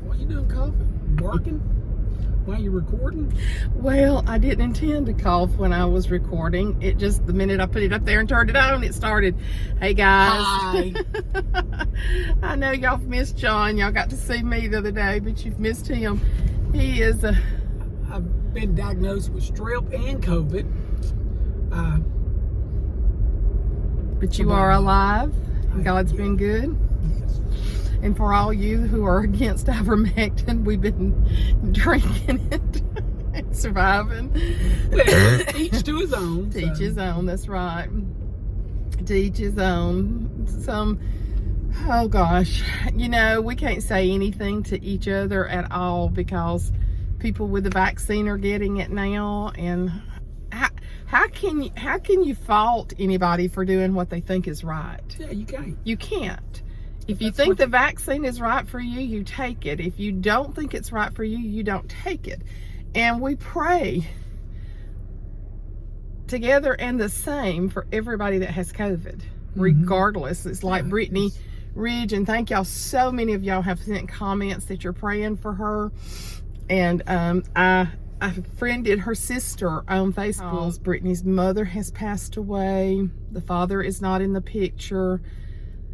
What you doing coughing? Barking? Why you recording? Well, I didn't intend to cough when I was recording. It just, the minute I put it up there and turned it on, it started. Hey guys. Hi. I know y'all missed John. Y'all got to see me the other day, but you've missed him. He is a... I've been diagnosed with strep and COVID. But you are alive. God's been good. Yes. And for all you who are against ivermectin, we've been drinking it and surviving. Well, each to his own. To each his own, that's right. To each his own. Oh gosh, you know, we can't say anything to each other at all because people with the vaccine are getting it now, and how can you fault anybody for doing what they think is right? Yeah, you can't. You can't. If you think the vaccine is right for you, you take it. If you don't think it's right for you, you don't take it. And we pray together and the same for everybody that has COVID, regardless. It's like Brittany Ridge, and thank y'all. So many of y'all have sent comments that you're praying for her. And I friended her sister on Facebook. Brittany's mother has passed away. The father is not in the picture.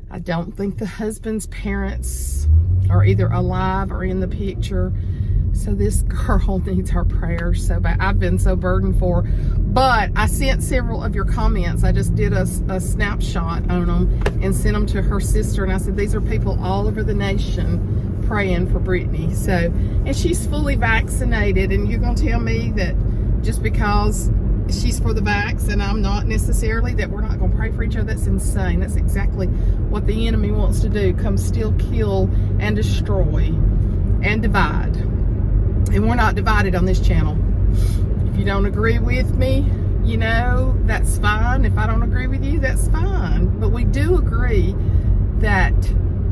I don't think the husband's parents are either alive or in the picture. So this girl needs our prayers so bad. I've been so burdened for her. But I sent several of your comments. I just did a snapshot on them and sent them to her sister. And I said, these are people all over the nation praying for Brittany. So, and she's fully vaccinated. And you're going to tell me that just because she's for the vax and I'm not necessarily, that we're not going to pray for each other? That's insane. That's exactly what the enemy wants to do. Come steal, kill, and destroy and divide. And we're not divided on this channel. If you don't agree with me, you know, that's fine. If I don't agree with you, that's fine. But we do agree that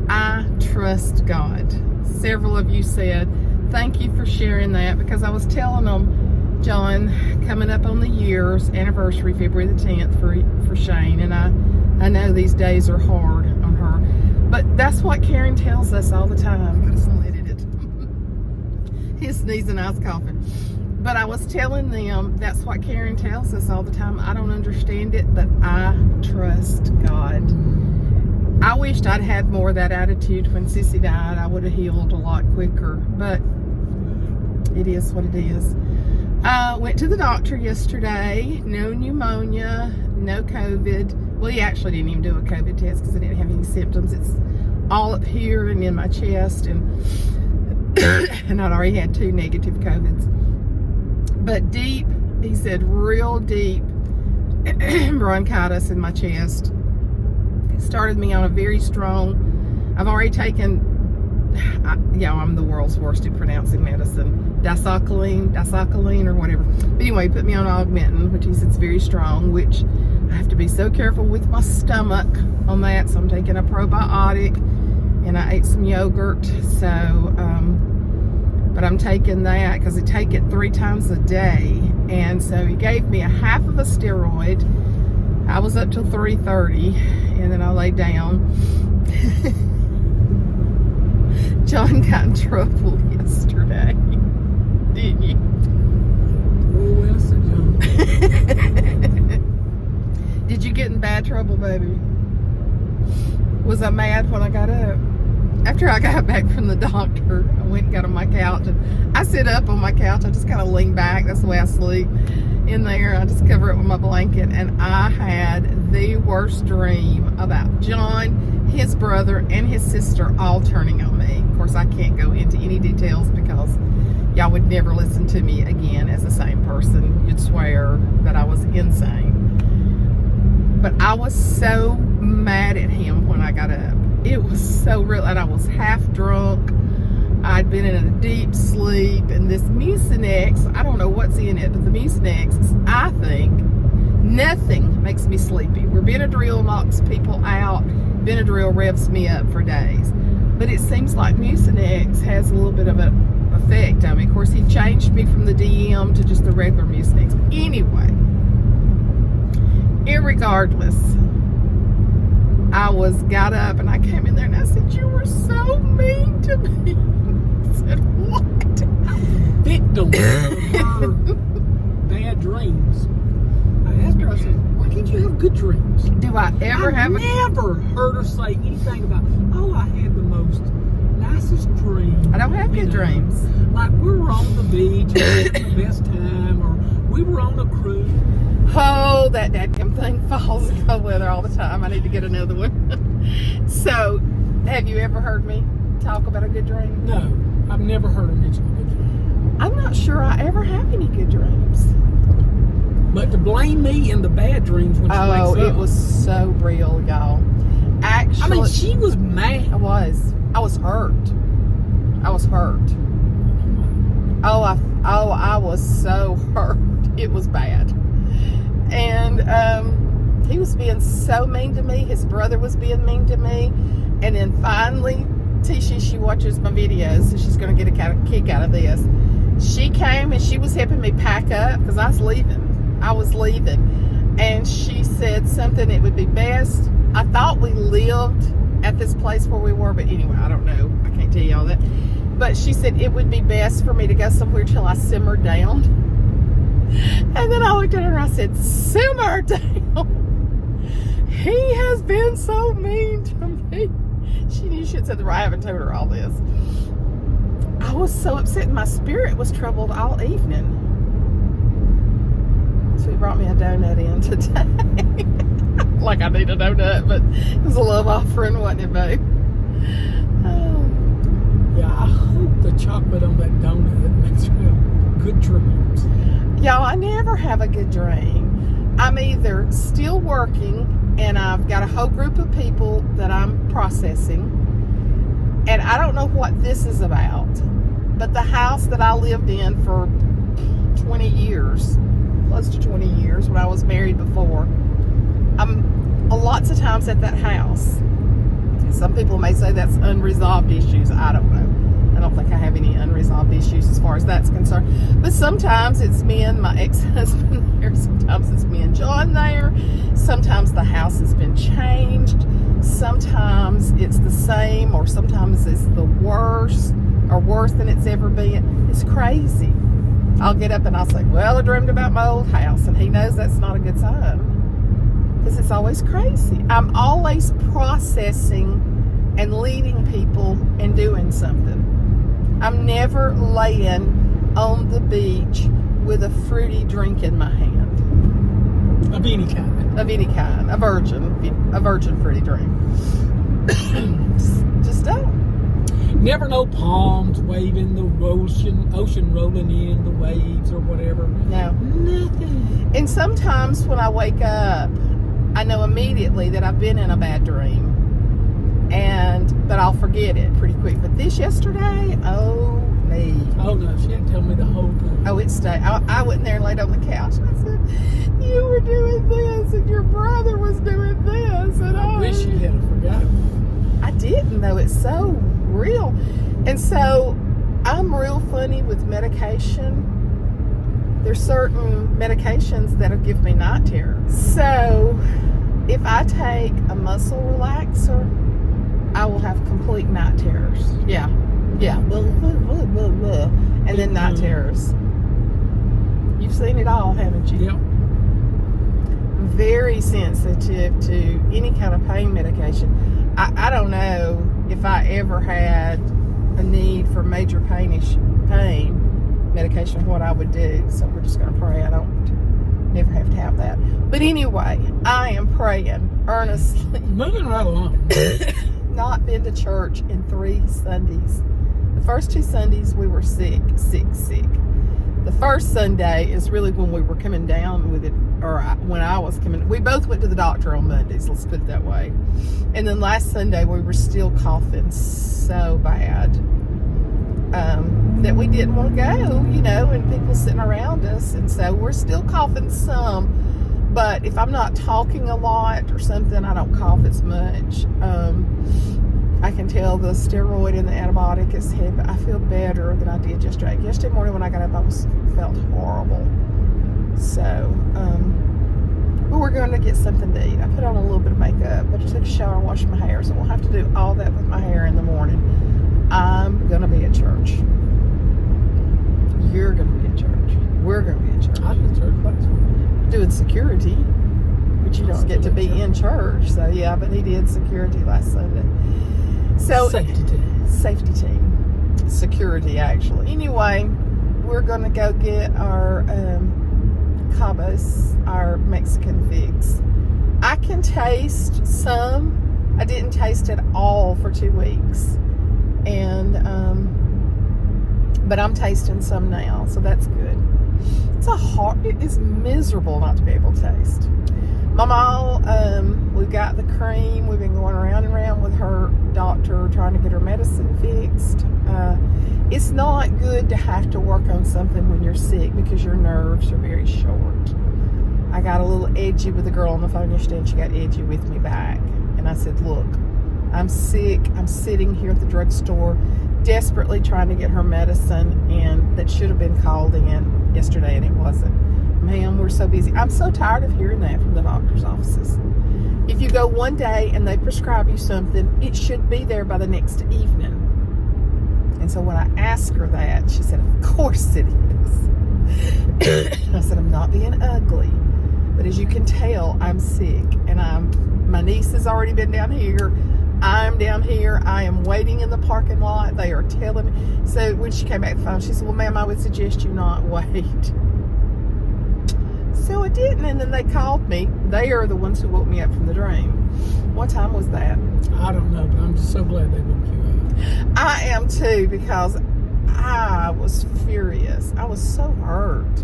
I trust God. Several of you said, thank you for sharing that, because I was telling them, John, coming up on the year's anniversary, February the 10th for Shane, and I know these days are hard on her. But that's what Karen tells us all the time. I just edited it. He's sneezing, I was coughing. But I was telling them that's what Karen tells us all the time. I don't understand it, but I trust God. I wished I'd had more of that attitude when Sissy died. I would have healed a lot quicker, but it is what it is. Went to the doctor yesterday. No pneumonia, no COVID. Well, he actually didn't even do a COVID test because I didn't have any symptoms. It's all up here and in my chest, and and I'd already had 2 negative COVIDs. But deep, he said, real deep bronchitis in my chest. It started me on a very strong, I've already taken, I'm the world's worst at pronouncing medicine. Dicycline or whatever. But anyway, he put me on Augmentin, which he said is very strong, which I have to be so careful with my stomach on that. So I'm taking a probiotic, and I ate some yogurt. So, but I'm taking that because I take it 3 times a day. And so he gave me a half of a steroid. I was up till 3:30, and then I laid down. John got in trouble yesterday, didn't you? Oh, well, so John. Did you get in bad trouble, baby? Was I mad when I got up? After I got back from the doctor, I went and got on my couch, and I sit up on my couch. I just kind of lean back. That's the way I sleep in there. I just cover it with my blanket, and I had the worst dream about John, his brother, and his sister all turning on me. Of course, I can't go into any details because y'all would never listen to me again as the same person. You'd swear that I was insane. But I was so mad at him when I got up. It was so real, and I was half drunk. I'd been in a deep sleep, and this Mucinex, I don't know what's in it, but the Mucinex, I think, nothing makes me sleepy. Where Benadryl knocks people out, Benadryl revs me up for days. But it seems like Mucinex has a little bit of an effect on me. Of course, he changed me from the DM to just the regular Mucinex. Anyway, irregardless, I got up and I came in there and I said, you were so mean to me. worked on her bad dreams. I asked her, I said, why can't you have good dreams? Do I ever have a... never heard her say anything about, oh, I had the most nicest dream. I don't have good dreams. Like we were on the beach and having the best time, or we were on a cruise. Oh, that dadgum thing falls in cold weather all the time. I need to get another one. So, have you ever heard me talk about a good dream? No, I've never heard her mention a good dream. I'm not sure I ever have any good dreams. But to blame me in the bad dreams when she wakes up. Oh, it was so real, y'all. Actually, I mean, she was mad. I was hurt. I was hurt. I was so hurt. It was bad. And he was being so mean to me. His brother was being mean to me. And then finally, Tisha, she watches my videos, so she's going to get a kick out of this. She came and she was helping me pack up because I was leaving. And she said something, it would be best. I thought we lived at this place where we were, but anyway, I don't know. I can't tell you all that. But she said it would be best for me to go somewhere till I simmered down. And then I looked at her and I said, simmer down. He has been so mean to me. She knew she had said the right. I haven't told her all this. I was so upset and my spirit was troubled all evening. So he brought me a donut in today. Like I need a donut, but it was a love offering, wasn't it, babe? Oh. Yeah, I hope the chocolate on that donut makes her have good dreams. Y'all, I never have a good dream. I'm either still working and I've got a whole group of people that I'm processing, and I don't know what this is about, but the house that I lived in for 20 years, close to 20 years when I was married before, I'm lots of times at that house. Some people may say that's unresolved issues. I don't know. I don't think I have any unresolved issues as far as that's concerned. But sometimes it's me and my ex-husband there. Sometimes it's me and John there. Sometimes the house has been changed. Sometimes it's the same, or sometimes it's the worst or worse than it's ever been. It's crazy. I'll get up and I'll say, well, I dreamed about my old house. And he knows that's not a good sign. Because it's always crazy. I'm always processing and leading people and doing something. I'm never laying on the beach with a fruity drink in my hand. Of any kind. Of any kind. A virgin fruity drink. Just don't. Never no palms waving, the ocean rolling in, the waves or whatever. No. Nothing. And sometimes when I wake up, I know immediately that I've been in a bad dream. But I'll forget it pretty quick. But this yesterday, oh me. Oh no, she didn't tell me the whole thing. Oh, it stayed. I went in there and laid on the couch. I said, you were doing this and your brother was doing this. And I wish you had forgotten. I didn't, though. It's so real. And so I'm real funny with medication. There's certain medications that'll give me night terrors. So if I take a muscle relaxer, I will have complete night terrors. Yeah. And then night terrors. You've seen it all, haven't you? Yep. Very sensitive to any kind of pain medication. I don't know if I ever had a need for major pain medication, what I would do. So we're just going to pray I don't never have to have that. But anyway, I am praying earnestly. Moving right along. Not been to church in 3 Sundays. The first 2 Sundays we were sick. The first Sunday is really when we were coming down with it, or when I was coming. We both went to the doctor on Mondays, let's put it that way. And then last Sunday we were still coughing so bad that we didn't want to go, and people sitting around us. And so we're still coughing some. But if I'm not talking a lot or something, I don't cough as much. I can tell the steroid and the antibiotic is heavy. I feel better than I did yesterday. Yesterday morning when I got up, I felt horrible. So, but we're going to get something to eat. I put on a little bit of makeup. I just took a shower and washed my hair. So we'll have to do all that with my hair in the morning. I'm going to be at church. You're going to stood security, but you don't get to be in church. So yeah, but he did security last Sunday. So safety team, security actually. Anyway, we're gonna go get our cabos, our Mexican figs. I can taste some. I didn't taste it all for 2 weeks, and but I'm tasting some now, so that's good. It is miserable not to be able to taste. My mom, we've got the cream. We've been going around and around with her doctor trying to get her medicine fixed. It's not good to have to work on something when you're sick because your nerves are very short. I got a little edgy with the girl on the phone yesterday, and she got edgy with me back. And I said, look, I'm sick. I'm sitting here at the drugstore desperately trying to get her medicine, and that should have been called in yesterday, and it wasn't. Ma'am, we're so busy. I'm so tired of hearing that from the doctor's offices. If you go one day and they prescribe you something, it should be there by the next evening. And so when I asked her that, she said, of course it is. I said, I'm not being ugly, but as you can tell, I'm sick, and my niece has already been down here. I'm down here. I am waiting in the parking lot. They are telling me. So when she came back to the phone, she said, well, ma'am, I would suggest you not wait. So I didn't, and then they called me. They are the ones who woke me up from the dream. What time was that? I don't know, but I'm just so glad they woke you up. I am too, because I was furious. I was so hurt.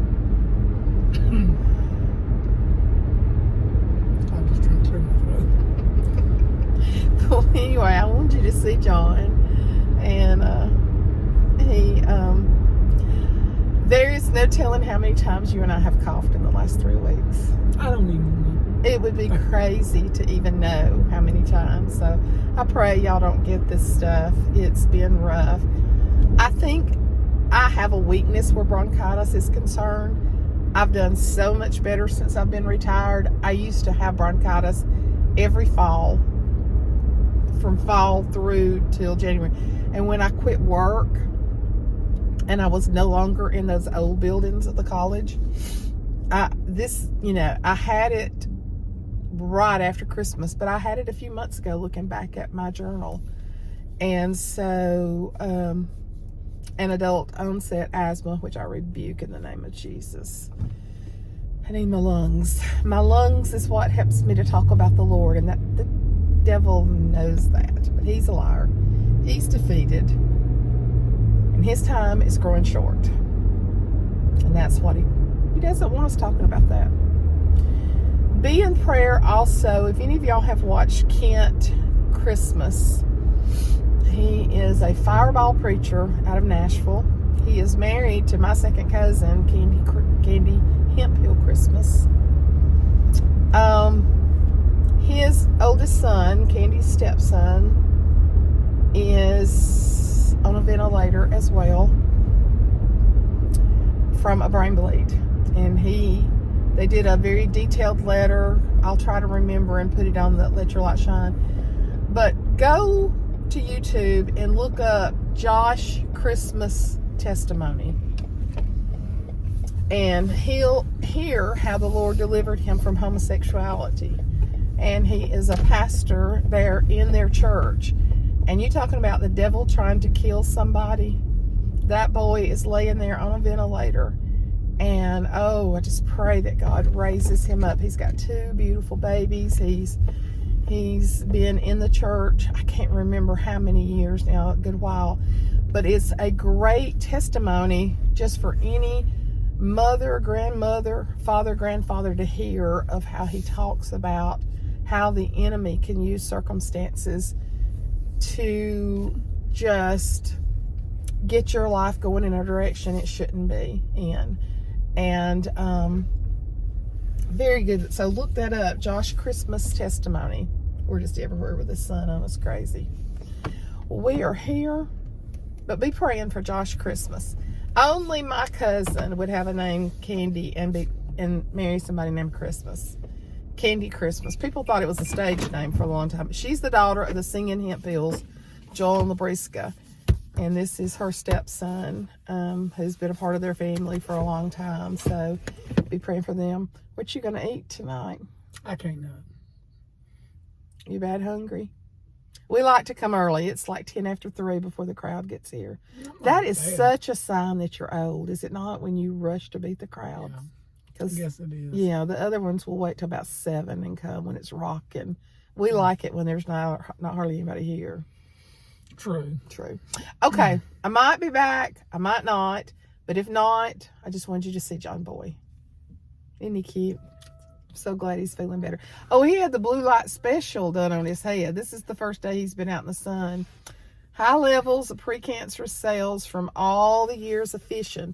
I'm just trying to clear my throat. Well, anyway, I wanted you to see John, and there is no telling how many times you and I have coughed in the last 3 weeks. I don't even know. It would be crazy to even know how many times. So I pray y'all don't get this stuff. It's been rough. I think I have a weakness where bronchitis is concerned. I've done so much better since I've been retired. I used to have bronchitis every fall, from fall through till January. And when I quit work and I was no longer in those old buildings at the college, I had it right after Christmas, but I had it a few months ago looking back at my journal. And so an adult onset asthma, which I rebuke in the name of Jesus. I need my lungs. My lungs is what helps me to talk about the Lord, and that the devil knows that, but he's a liar. He's defeated, and his time is growing short, and that's what he doesn't want us talking about that. Be in prayer also. If any of y'all have watched Kent Christmas, he is a fireball preacher out of Nashville. He is married to my second cousin, Candy Hemphill Christmas. His oldest son, Candy's stepson, is on a ventilator as well from a brain bleed. And they did a very detailed letter. I'll try to remember and put it on the Let Your Light Shine. But go to YouTube and look up Josh Christmas testimony. And he'll hear how the Lord delivered him from homosexuality. And he is a pastor there in their church. And you talking about the devil trying to kill somebody? That boy is laying there on a ventilator. And I just pray that God raises him up. He's got 2 beautiful babies. He's been in the church, I can't remember how many years now, a good while. But it's a great testimony just for any mother, grandmother, father, grandfather to hear of how he talks about how the enemy can use circumstances to just get your life going in a direction it shouldn't be in. And very good. So look that up, Josh Christmas testimony. We're just everywhere with the sun on us, crazy. We are here, but be praying for Josh Christmas. Only my cousin would have a name Candy and marry somebody named Christmas. Candy Christmas. People thought it was a stage name for a long time. She's the daughter of the singing Hemphills, Joel and Labriska. And this is her stepson, who's been a part of their family for a long time. So be praying for them. What you gonna eat tonight? I can't know. You bad hungry? We like to come early. It's like 10 after 3 before the crowd gets here. That is such a sign that you're old, is it not, when you rush to beat the crowd? Yeah, I guess it is. Yeah, the other ones will wait till about 7 and come when it's rocking. We like it when there's not hardly anybody here. True. Okay, I might be back. I might not. But if not, I just wanted you to see John Boy. Isn't he cute? I'm so glad he's feeling better. Oh, he had the blue light special done on his head. This is the first day he's been out in the sun. High levels of precancerous cells from all the years of fishing.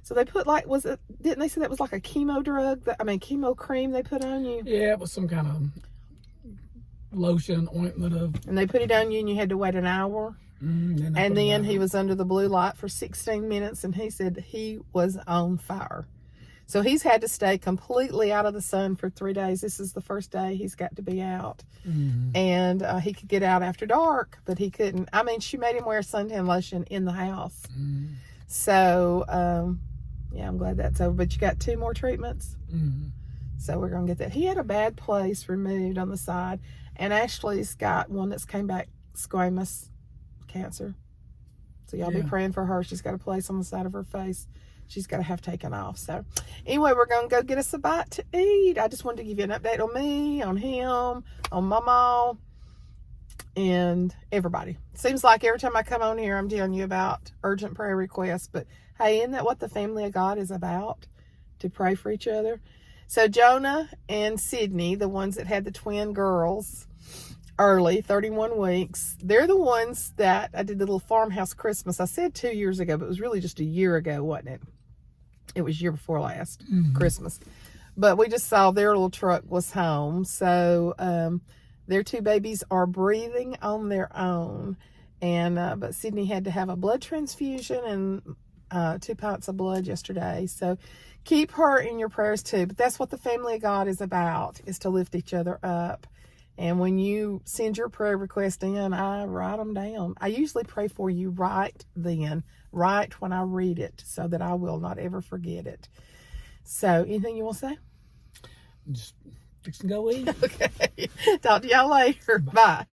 So they put didn't they say that was like a chemo drug? Chemo cream they put on you? Yeah, it was some kind of lotion, ointment of. And they put it on you and you had to wait an hour. And then he was under the blue light for 16 minutes and he said he was on fire. So he's had to stay completely out of the sun for 3 days. This is the first day he's got to be out. And he could get out after dark, but he couldn't. She made him wear suntan lotion in the house. So, yeah, I'm glad that's over. But you got 2 more treatments. So we're going to get that. He had a bad place removed on the side. And Ashley's got one that's came back squamous cancer. So y'all be praying for her. She's got a place on the side of her face she's got to have taken off. So anyway, we're going to go get us a bite to eat. I just wanted to give you an update on me, on him, on Mama, and everybody. Seems like every time I come on here, I'm telling you about urgent prayer requests. But hey, isn't that what the family of God is about? To pray for each other. So Jonah and Sydney, the ones that had the twin girls early, 31 weeks, they're the ones that I did the little farmhouse Christmas. I said 2 years ago, but it was really just a year ago, wasn't it? It was year before last, Christmas. But we just saw their little truck was home. So their 2 babies are breathing on their own. And but Sydney had to have a blood transfusion and 2 pints of blood yesterday. So keep her in your prayers too. But that's what the family of God is about, is to lift each other up. And when you send your prayer request in, I write them down. I usually pray for you right when I read it, so that I will not ever forget it. So anything you want to say? Just fix and go eat. Okay. Talk to y'all later. Bye.